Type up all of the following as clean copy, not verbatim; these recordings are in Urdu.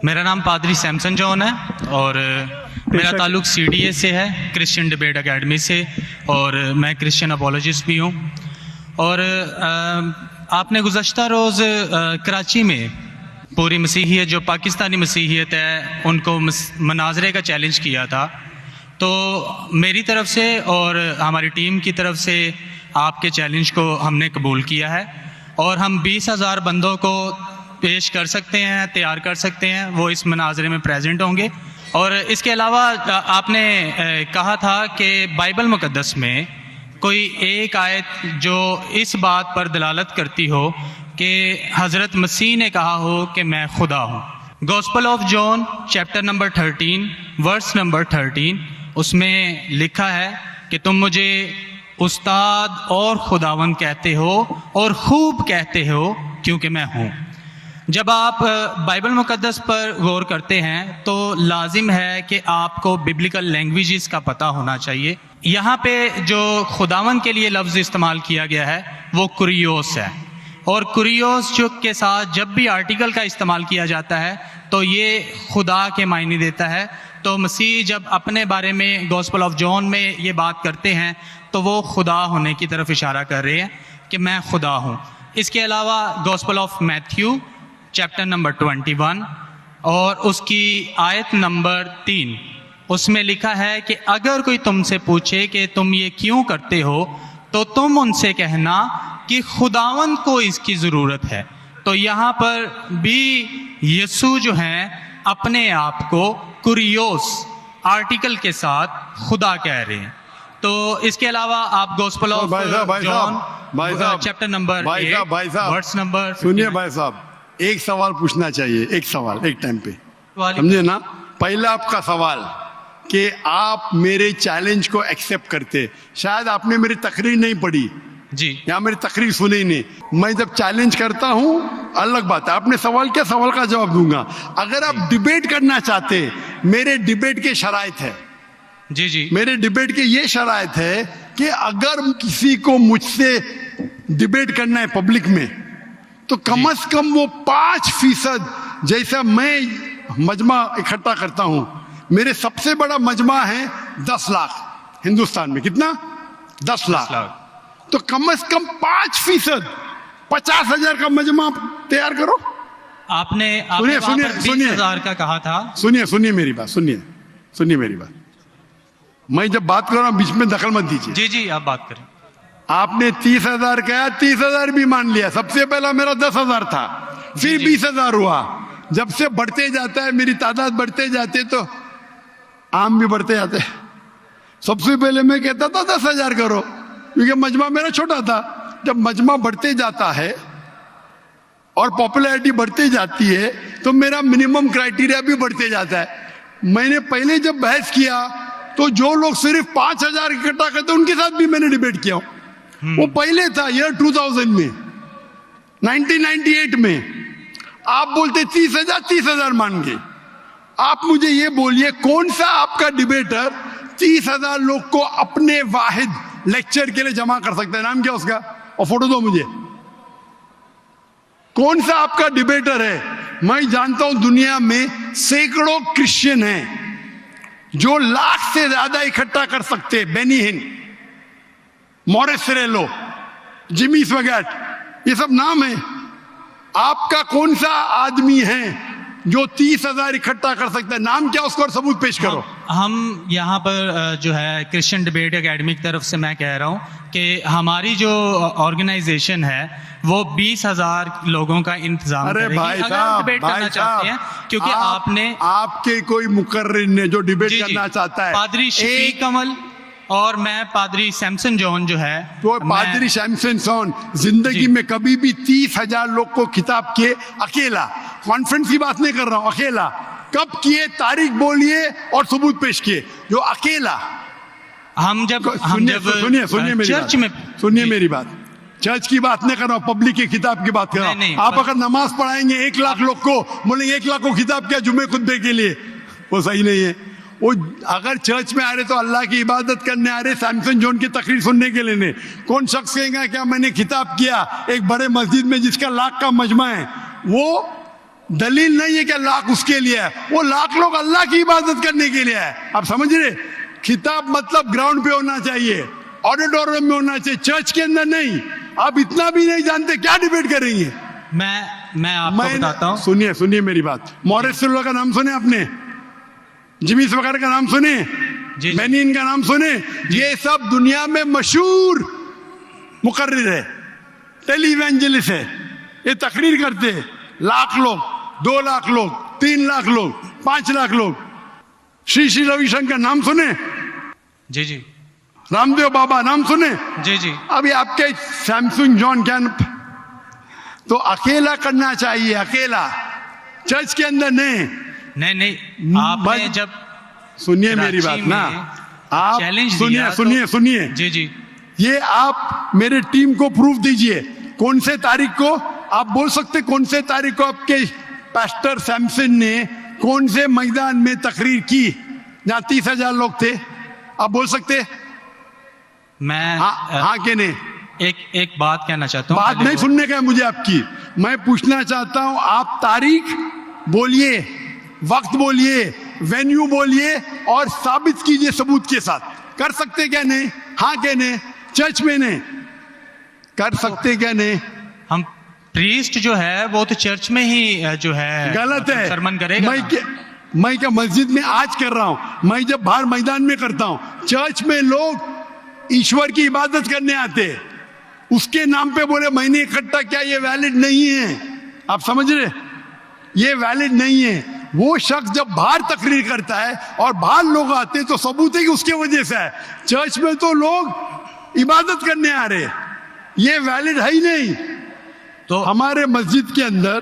میرا نام پادری سیمسن جون ہے اور میرا تعلق CDA سے ہے، کرسچن ڈبیٹ اکیڈمی سے، اور میں کرسچن اپولوجسٹ بھی ہوں۔ اور آپ نے گزشتہ روز کراچی میں پوری مسیحیت جو پاکستانی مسیحیت ہے ان کو مناظرے کا چیلنج کیا تھا، تو میری طرف سے اور ہماری ٹیم کی طرف سے آپ کے چیلنج کو ہم نے قبول کیا ہے، اور ہم 20,000 بندوں کو پیش کر سکتے ہیں، تیار کر سکتے ہیں، وہ اس مناظرے میں پریزنٹ ہوں گے۔ اور اس کے علاوہ آپ نے کہا تھا کہ بائبل مقدس میں کوئی ایک آیت جو اس بات پر دلالت کرتی ہو کہ حضرت مسیح نے کہا ہو کہ میں خدا ہوں۔ Gospel of John chapter number 13 verse number 13، اس میں لکھا ہے کہ تم مجھے استاد اور خداوند کہتے ہو اور خوب کہتے ہو کیونکہ میں ہوں۔ جب آپ بائبل مقدس پر غور کرتے ہیں تو لازم ہے کہ آپ کو ببلیکل لینگویجز کا پتہ ہونا چاہیے۔ یہاں پہ جو خداوند کے لیے لفظ استعمال کیا گیا ہے وہ کوریوس ہے، اور کوریوس جو کے ساتھ جب بھی آرٹیکل کا استعمال کیا جاتا ہے تو یہ خدا کے معنی دیتا ہے۔ تو مسیح جب اپنے بارے میں گوسپل آف جون میں یہ بات کرتے ہیں تو وہ خدا ہونے کی طرف اشارہ کر رہے ہیں کہ میں خدا ہوں۔ اس کے علاوہ gospel of Matthew chapter number 21 اور اس کی آیت نمبر 3، اس میں لکھا ہے کہ اگر کوئی تم سے پوچھے کہ تم یہ کیوں کرتے ہو تو تم ان سے کہنا کہ خداوند کو اس کی ضرورت ہے۔ تو یہاں پر بھی یسوع جو ہیں اپنے آپ کو کوریوس آرٹیکل کے ساتھ خدا کہہ رہے ہیں۔ تو اس کے علاوہ آپ gospel of John chapter number 8 verse number, سنیے بھائی صاحب، ایک سوال پوچھنا چاہیے، ایک سوال ایک ٹائم پہ، سمجھے نا؟ پہلا آپ کا سوال کہ آپ میرے چیلنج کو ایکسیپٹ کرتے، شاید آپ نے میری تقریر نہیں پڑھی جی، یا میری تقریر سنی نہیں۔ میں جب چیلنج کرتا ہوں الگ بات ہے، آپ نے سوال کیا، سوال کا جواب دوں گا۔ اگر آپ ڈیبیٹ کرنا چاہتے، میرے ڈیبیٹ کے شرائط ہے، جی جی، میرے ڈیبیٹ کے یہ شرائط ہے کہ اگر کسی کو مجھ سے ڈیبیٹ کرنا ہے پبلک میں تو کم از کم وہ 5% جیسا میں مجمع اکٹھا کرتا ہوں، میرے سب سے بڑا مجمع ہے 10 لاکھ ہندوستان میں، کتنا؟ 10 لاکھ۔ تو کم از کم 5%، 50,000 کا مجمع تیار کرو۔ آپ نے 20,000 کا کہا تھا۔ سنیے میری بات، سنیے میری بات، میں جب بات کر رہا ہوں بیچ میں دخل مت دیجیے۔ جی جی، آپ بات کریں۔ آپ نے 30,000 کہا، 30,000 بھی مان لیا۔ سب سے پہلا میرا 10,000 تھا، پھر 20,000 ہوا۔ جب سے بڑھتے جاتا ہے، میری تعداد بڑھتے جاتے تو عام بھی بڑھتے جاتے۔ سب سے پہلے میں کہتا تھا 10,000 کرو، کیونکہ مجمع میرا چھوٹا تھا۔ جب مجمع بڑھتے جاتا ہے اور پاپولیرٹی بڑھتی جاتی ہے تو میرا منیمم کرائٹیریا بھی بڑھتے جاتا ہے۔ میں نے پہلے جب بحث کیا تو جو لوگ صرف 5,000 اکٹھا کرتے ان کے ساتھ بھی میں نے ڈیبیٹ کیا ہوں۔ وہ پہلے تھا ایئر 2000 میں، 1998 میں۔ آپ بولتے 30,000 مان گے۔ آپ مجھے یہ بولیے کون سا آپ کا ڈیبیٹر 30,000 لوگ کو اپنے واحد لیکچر کے لیے جمع کر سکتا ہے؟ نام کیا اس کا، اور فوٹو دو مجھے۔ کون سا آپ کا ڈیبیٹر ہے؟ میں جانتا ہوں دنیا میں سینکڑوں کرسچن ہیں جو لاکھ سے زیادہ اکٹھا کر سکتے۔ بینی ہن، مورس سریلو، جمی سوگیٹ، یہ سب نام ہیں۔ آپ کا کون سا آدمی ہے جو 30,000 اکٹھا کر سکتا ہے؟ نام کیا اس کو، اور ثبوت پیش کرو۔ ہم یہاں پر جو ہے کرسچن ڈبیٹ اکیڈمی کی طرف سے میں کہہ رہا ہوں کہ ہماری جو آرگنائزیشن ہے وہ 20,000 لوگوں کا انتظام کرے گی اگر ہم ڈبیٹ کرنا چاہتے ہیں، کیونکہ آپ نے، آپ کے کوئی مقرر نے جو ڈبیٹ کرنا چاہتا ہے، پادری شفیق کمل اور میں پادری سیمسن جون جو ہے، تو پادری سیمسن جون زندگی میں کبھی بھی 30,000 لوگ کو خطاب کیے اکیلا، کانفرنس کی بات نہیں کر رہا ہوں، اکیلا کب کیے؟ تاریخ بولیے اور ثبوت پیش کیے، جو اکیلا۔ ہم جب چرچ میں، سنیے میری بات، چرچ کی بات نہیں کر رہا ہوں، پبلک کی خطاب کی بات کر رہا ہوں۔ آپ اگر نماز پڑھائیں گے 1 لاکھ لوگ کو، بولیں گے 1 لاکھ کو خطاب کیا جمعے خطبے کے لیے، وہ صحیح نہیں ہے۔ وہ اگر چرچ میں آ رہے تو اللہ کی عبادت کرنے آ رہے، سیمسن جون کی تقریر سننے کے لیے نہیں۔ کون شخص کہے گا کیا میں نے خطاب کیا ایک بڑے مسجد میں جس کا 1 لاکھ کا مجمع ہے؟ وہ دلیل نہیں ہے کہ لاکھ اس کے لیے ہے, وہ لاکھ لوگ اللہ کی عبادت کرنے کے لیے ہے. آپ سمجھ رہے؟ خطاب مطلب گراؤنڈ پہ ہونا چاہیے, آڈیٹوریم میں ہونا چاہیے, چرچ کے اندر نہیں. آپ اتنا بھی نہیں جانتے, کیا ڈیبیٹ کریں گے؟ میں آپ کو بتاتا ہوں. سنیے میری بات. مورس اللہ کا نام سنے آپ نے؟ جمیس وغیرہ کا نام سنے؟ بینین کا نام سنے؟ یہ سب دنیا میں مشہور مقرر ہے, ٹیلی ایوانجلسٹ ہے. یہ تقریر کرتے لاکھ لوگ, 2 لاکھ لوگ, 3 لاکھ لوگ, 5 لاکھ لوگ. شری روی شنکر نام سنے؟ جی رام دیو بابا نام سنے؟ جی ابھی آپ کے سیمسنگ جان کیمپ تو اکیلا کرنا چاہیے, اکیلا, چرچ کے اندر نہیں. آپ نے جب سنیے میری بات نا, آپ سنیے جی یہ آپ میرے ٹیم کو پروف دیجئے. کون سے تاریخ کو آپ بول سکتے؟ کون سے تاریخ کو آپ کے پاسٹر سیمسن نے کون سے میدان میں تقریر کی جہاں 30,000 لوگ تھے؟ آپ بول سکتے؟ میں ہاں کہ نہیں؟ ایک بات کہنا چاہتا ہوں. بات نہیں سننے کا ہے مجھے آپ کی, میں پوچھنا چاہتا ہوں. آپ تاریخ بولیے, وقت بولیے, وینیو بولیے اور ثابت کیجئے ثبوت کے ساتھ. کر سکتے کیا نہیں؟ ہاں کہ نہیں؟ چرچ میں نہیں کر سکتے کیا نہیں؟ ہم پریسٹ جو ہے وہ تو چرچ میں ہی جو ہے غلط ہے, سرمن کرے گا. میں کیا مسجد میں آج کر رہا ہوں, میں جب باہر میدان میں کرتا ہوں. چرچ میں لوگ ایشور کی عبادت کرنے آتے, اس کے نام پہ بولے میں نے اکٹھا کیا, یہ ویلڈ نہیں ہے. آپ سمجھ رہے؟ یہ ویلڈ نہیں ہے. وہ شخص جب باہر تقریر کرتا ہے اور باہر لوگ آتے تو ثبوت ہے کہ اس کی وجہ سے ہے. چرچ میں تو لوگ عبادت کرنے آ رہے, یہ ویلڈ ہے ہی نہیں. تو ہمارے مسجد کے اندر,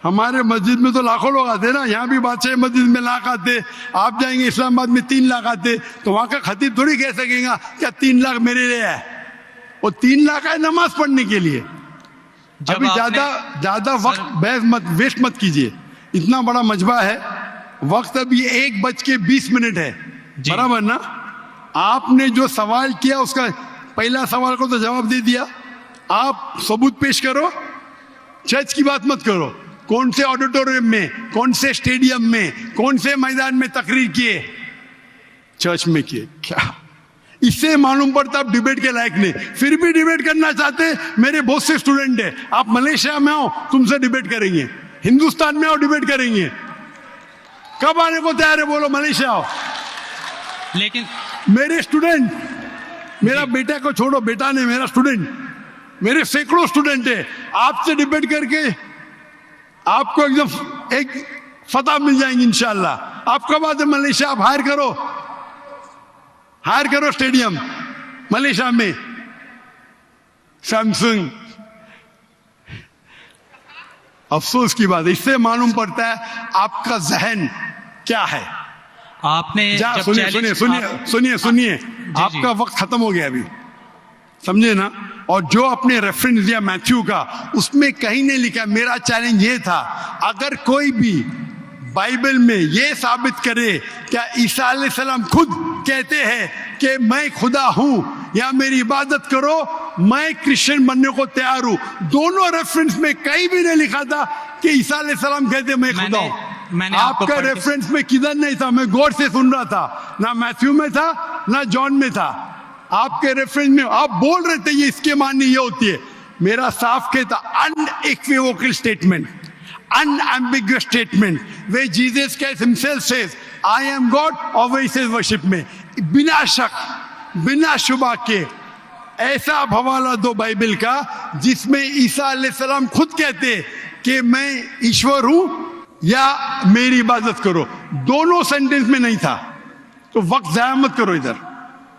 ہمارے مسجد میں تو لاکھوں لوگ آتے نا. یہاں بھی بادشاہ مسجد میں لاکھ آتے, آپ جائیں گے اسلام آباد میں 3 لاکھ آتے, تو وہاں کا خطیب تھوڑی کہہ سکیں گا کیا 3 لاکھ میرے لیے ہے. وہ 3 لاکھ ہے نماز پڑھنے کے لیے. ابھی زیادہ وقت ویسٹ مت کیجیے. اتنا بڑا مجمع ہے, وقت ابھی 1:20 ہے, برابر نا؟ آپ نے جو سوال کیا اس کا پہلا سوال کو تو جواب دے دیا. آپ ثبوت پیش کرو, چرچ کی بات مت کرو. کون سے آڈیٹوریم میں, کون سے اسٹیڈیم میں, کون سے میدان میں تقریر کیے؟ چرچ میں کیے. کیا اس سے معلوم پڑتا آپ ڈیبیٹ کے لائق نہیں. پھر بھی ڈیبیٹ کرنا چاہتے, میرے بہت سے اسٹوڈنٹ ہیں. آپ ملیشیا میں آؤ, تم سے ڈیبیٹ کریں گے. ہندوستان میں آؤ, ڈیبیٹ کریں گے. کب آنے کو تیار ہے بولو؟ ملیشیا آؤ. لیکن میرے اسٹوڈنٹ, میرا بیٹا کو چھوڑو, بیٹا نے میرا اسٹوڈنٹ, میرے سینکڑوں اسٹوڈنٹ ہیں. آپ سے ڈیبیٹ کر کے آپ کو ایک فتح مل جائیں گی انشاءاللہ. آپ کب آتے ملیشیا؟ آپ ہائر کرو اسٹیڈیم ملیشیا میں, سیمسنگ. افسوس کی بات ہے, اس سے معلوم پڑتا ہے آپ کا ذہن کیا ہے. آپ نے سنیے آپ کا وقت ختم ہو گیا ابھی, سمجھے نا؟ اور جو اپنے ریفرنس دیا میتھیو کا, اس میں کہیں نہیں لکھا. میرا چیلنج یہ تھا, اگر کوئی بھی بائبل میں یہ ثابت کرے کیا عیسیٰ علیہ السلام خود کہتے ہیں کہ میں خدا ہوں یا میری عبادت کرو, میں کرسچن بننے کو تیار ہوں. دونوں ریفرنس میں کہیں بھی نہیں لکھا تھا کہ عیسیٰ علیہ السلام کہتے میں خدا ہوں. آپ کا ریفرنس میں کدھر نہیں تھا, میں غور سے سن رہا تھا. نہ میتھیو میں تھا نہ جان میں تھا. آپ کے ریفرنس میں آپ بول رہے تھے یہ اس کے معنی یہ ہوتی ہے. میرا صاف کہتا unequivocal statement, unambiguous statement where Jesus Christ himself says I am God or where he says worship me. بنا شک بنا شبہ کے ایسا آپ حوالہ دو بائبل کا جس میں عیسیٰ علیہ السلام خود کہتے کہ میں ایشور ہوں یا میری عبادت کرو. دونوں سینٹنس میں نہیں تھا, تو وقت ضائع مت کرو ادھر.